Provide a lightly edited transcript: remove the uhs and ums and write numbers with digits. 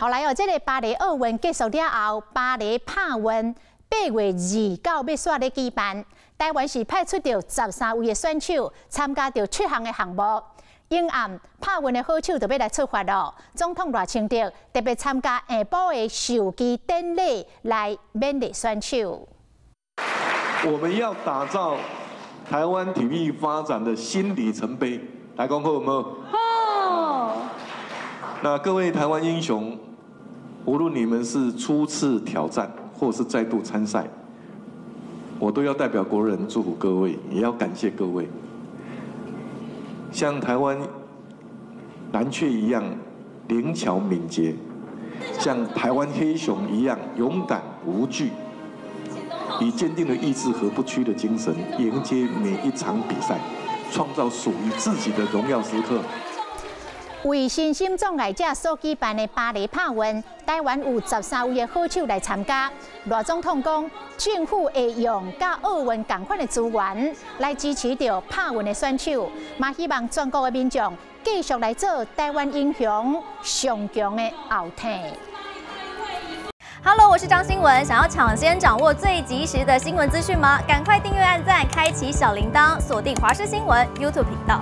来这个巴黎奥运结束了后，巴黎帕运8月2到要煞咧举办。台湾是派出着13位的选手参加着7项的项目。永暗帕运的好手就要来出发咯。总统赖清德特别参加下晡的授旗典礼来勉励选手。我们要打造台湾体育发展的新里程碑，来讲好有没有？好。那各位台湾英雄，无论你们是初次挑战，或是再度参赛，我都要代表国人祝福各位，也要感谢各位。像台湾蓝雀一样灵巧敏捷，像台湾黑熊一样勇敢无惧，以坚定的意志和不屈的精神迎接每一场比赛，创造属于自己的荣耀时刻。为新兴障碍者所举办的巴黎帕运，台湾有13位的好手来参加。赖总统讲，政府会用甲奥运同款的资源来支持着帕运的选手，嘛希望全国的民众继续来做台湾英雄上强的后盾。Hello， 我是张新文。想要抢先掌握最及时的新闻资讯吗？赶快订阅、按赞、开启小铃铛，锁定华视新闻 YouTube 频道。